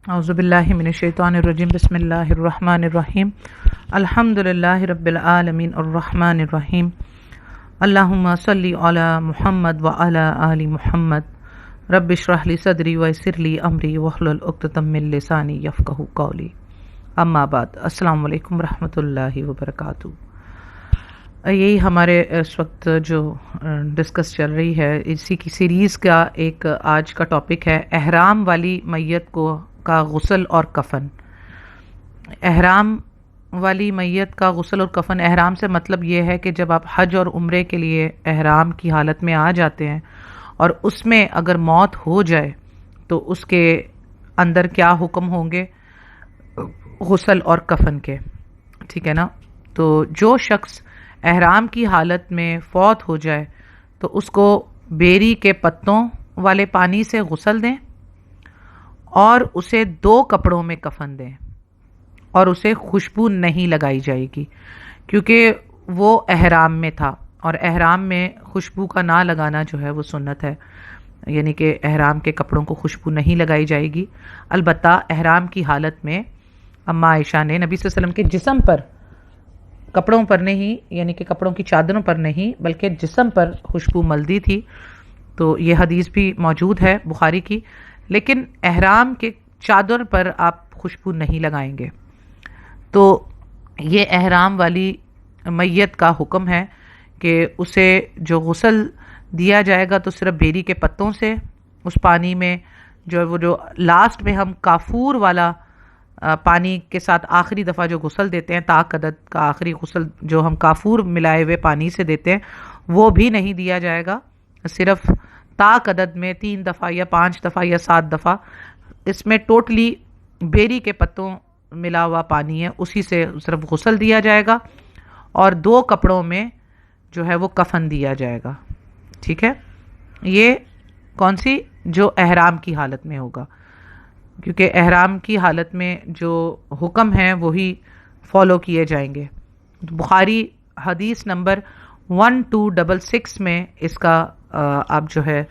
اعوذ باللہ من الشیطان الرجیم بسم اللہ الرحمن الرحیم الحمد للہ رب العالمین الرحمن الرحیم اللہم صلی علی محمد وعلی آل محمد رب اشرح لی صدری ویسر لی امری واحلل عقدۃ من لسانی یفقہوا قولی اما بعد السلام علیکم ورحمۃ اللہ وبرکاتہ۔ یہی ہمارے اس وقت جو ڈسکس چل رہی ہے اسی کی سیریز کا ایک آج کا ٹاپک ہے احرام والی میت کا غسل اور کفن۔ احرام والی میت کا غسل اور کفن، احرام سے مطلب یہ ہے کہ جب آپ حج اور عمرے کے لیے احرام کی حالت میں آ جاتے ہیں اور اس میں اگر موت ہو جائے تو اس کے اندر کیا حکم ہوں گے غسل اور کفن کے، ٹھیک ہے نا۔ تو جو شخص احرام کی حالت میں فوت ہو جائے تو اس کو بیری کے پتوں والے پانی سے غسل دیں اور اسے 2 کپڑوں میں کفن دیں، اور اسے خوشبو نہیں لگائی جائے گی کیونکہ وہ احرام میں تھا، اور احرام میں خوشبو کا نہ لگانا جو ہے وہ سنت ہے، یعنی کہ احرام کے کپڑوں کو خوشبو نہیں لگائی جائے گی۔ البتہ احرام کی حالت میں اماں عائشہ نے نبی صلی اللہ علیہ وسلم کے جسم پر، کپڑوں پر نہیں، یعنی کہ کپڑوں کی چادروں پر نہیں بلکہ جسم پر خوشبو مل دی تھی، تو یہ حدیث بھی موجود ہے بخاری کی۔ لیکن احرام کے چادر پر آپ خوشبو نہیں لگائیں گے۔ تو یہ احرام والی میت کا حکم ہے کہ اسے جو غسل دیا جائے گا تو صرف بیری کے پتوں سے، اس پانی میں جو لاسٹ میں ہم کافور والا پانی کے ساتھ آخری دفعہ جو غسل دیتے ہیں، طاق عدد کا آخری غسل جو ہم کافور ملائے ہوئے پانی سے دیتے ہیں وہ بھی نہیں دیا جائے گا، صرف طاق عدد میں 3 دفعہ یا 5 دفعہ یا 7 دفعہ، اس میں ٹوٹلی بیری کے پتوں ملا ہوا پانی ہے اسی سے صرف غسل دیا جائے گا، اور 2 کپڑوں میں جو ہے وہ کفن دیا جائے گا، ٹھیک ہے۔ یہ کون سی؟ جو احرام کی حالت میں ہوگا، کیونکہ احرام کی حالت میں جو حکم ہیں وہی فالو کیے جائیں گے۔ بخاری حدیث نمبر 1266 میں اس کا آپ جو ہے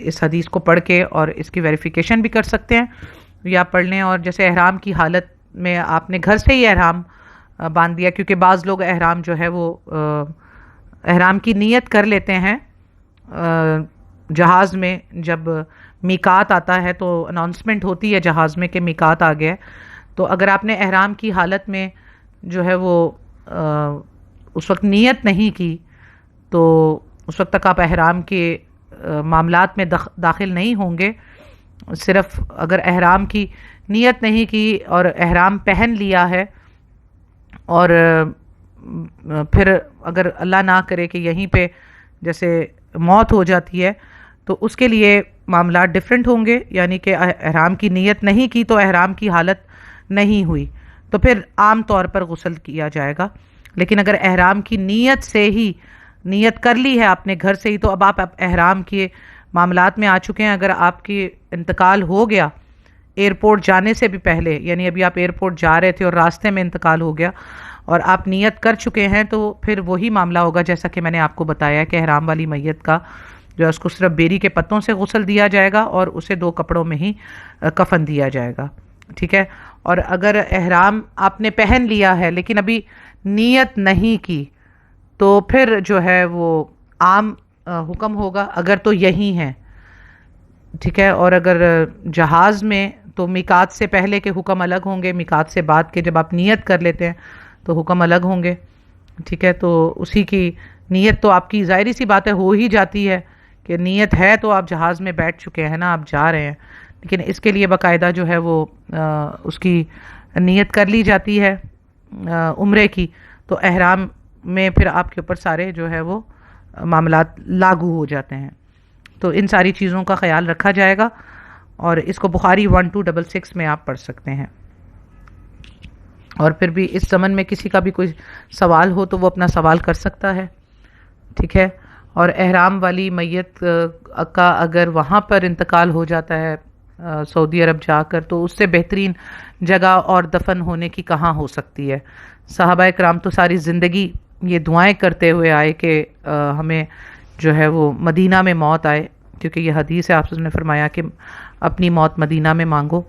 اس حدیث کو پڑھ کے اور اس کی ویریفیکیشن بھی کر سکتے ہیں یا پڑھ لیں۔ اور جیسے احرام کی حالت میں آپ نے گھر سے ہی احرام باندھ دیا، کیونکہ بعض لوگ احرام جو ہے وہ احرام کی نیت کر لیتے ہیں جہاز میں، جب میقات آتا ہے تو اناؤنسمنٹ ہوتی ہے جہاز میں کہ میقات آ گیا ہے، تو اگر آپ نے احرام کی حالت میں جو ہے وہ اس وقت نیت نہیں کی تو اس وقت تک آپ احرام کے معاملات میں داخل نہیں ہوں گے۔ صرف اگر احرام کی نیت نہیں کی اور احرام پہن لیا ہے اور پھر اگر اللہ نہ کرے کہ یہیں پہ جیسے موت ہو جاتی ہے تو اس کے لیے معاملات ڈیفرنٹ ہوں گے، یعنی کہ احرام کی نیت نہیں کی تو احرام کی حالت نہیں ہوئی تو پھر عام طور پر غسل کیا جائے گا۔ لیکن اگر احرام کی نیت سے ہی نیت کر لی ہے آپ نے گھر سے ہی، تو اب آپ احرام کے معاملات میں آ چکے ہیں۔ اگر آپ کی انتقال ہو گیا ایئرپورٹ جانے سے بھی پہلے، یعنی ابھی آپ ایئرپورٹ جا رہے تھے اور راستے میں انتقال ہو گیا اور آپ نیت کر چکے ہیں، تو پھر وہی معاملہ ہوگا جیسا کہ میں نے آپ کو بتایا کہ احرام والی میت کا جو ہے اس کو صرف بیری کے پتوں سے غسل دیا جائے گا اور اسے 2 کپڑوں میں ہی کفن دیا جائے گا، ٹھیک ہے۔ اور اگر احرام آپ نے پہن لیا ہے لیکن ابھی نیت نہیں کی تو پھر جو ہے وہ عام حکم ہوگا اگر تو یہی ہیں، ٹھیک ہے۔ اور اگر جہاز میں تو میقات سے پہلے کے حکم الگ ہوں گے، میقات سے بعد کے جب آپ نیت کر لیتے ہیں تو حکم الگ ہوں گے، ٹھیک ہے۔ تو اسی کی نیت تو آپ کی ظاہری سی بات ہے ہو ہی جاتی ہے کہ نیت ہے تو آپ جہاز میں بیٹھ چکے ہیں نا، آپ جا رہے ہیں، لیکن اس کے لیے باقاعدہ جو ہے وہ اس کی نیت کر لی جاتی ہے عمرے کی، تو احرام میں پھر آپ کے اوپر سارے جو ہے وہ معاملات لاگو ہو جاتے ہیں۔ تو ان ساری چیزوں کا خیال رکھا جائے گا، اور اس کو بخاری 1266 میں آپ پڑھ سکتے ہیں۔ اور پھر بھی اس ضمن میں کسی کا بھی کوئی سوال ہو تو وہ اپنا سوال کر سکتا ہے، ٹھیک ہے۔ اور احرام والی میت کا اگر وہاں پر انتقال ہو جاتا ہے سعودی عرب جا کر، تو اس سے بہترین جگہ اور دفن ہونے کی کہاں ہو سکتی ہے۔ صحابہ کرام تو ساری زندگی یہ دعائیں کرتے ہوئے آئے کہ ہمیں جو ہے وہ مدینہ میں موت آئے، کیونکہ یہ حدیث ہے، آپ نے فرمایا کہ اپنی موت مدینہ میں مانگو،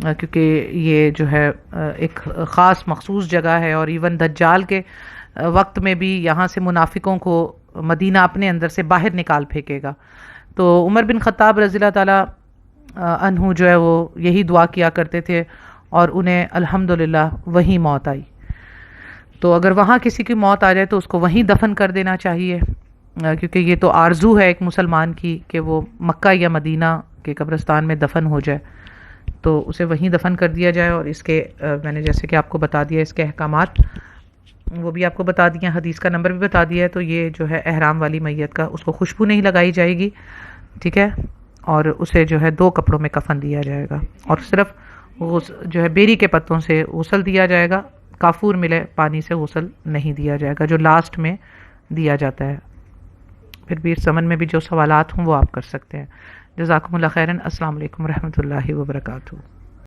کیونکہ یہ جو ہے ایک خاص مخصوص جگہ ہے، اور ایون دجال کے وقت میں بھی یہاں سے منافقوں کو مدینہ اپنے اندر سے باہر نکال پھینکے گا۔ تو عمر بن خطاب رضی اللہ تعالیٰ عنہ جو ہے وہ یہی دعا کیا کرتے تھے، اور انہیں الحمدللہ وہیں موت آئی۔ تو اگر وہاں کسی کی موت آ جائے تو اس کو وہیں دفن کر دینا چاہیے، کیونکہ یہ تو آرزو ہے ایک مسلمان کی کہ وہ مکہ یا مدینہ کے قبرستان میں دفن ہو جائے، تو اسے وہیں دفن کر دیا جائے۔ اور اس کے میں نے جیسے کہ آپ کو بتا دیا اس کے احکامات وہ بھی آپ کو بتا دیا، حدیث کا نمبر بھی بتا دیا ہے۔ تو یہ جو ہے احرام والی میت کا، اس کو خوشبو نہیں لگائی جائے گی، ٹھیک ہے، اور اسے جو ہے 2 کپڑوں میں کفن دیا جائے گا، اور صرف جو ہے بیری کے پتوں سے غسل دیا جائے گا، کافور ملے پانی سے غسل نہیں دیا جائے گا جو لاسٹ میں دیا جاتا ہے۔ پھر بھی اس ضمن میں بھی جو سوالات ہوں وہ آپ کر سکتے ہیں۔ جزاکم اللہ خیرن۔ السلام علیکم ورحمۃ اللہ وبرکاتہ۔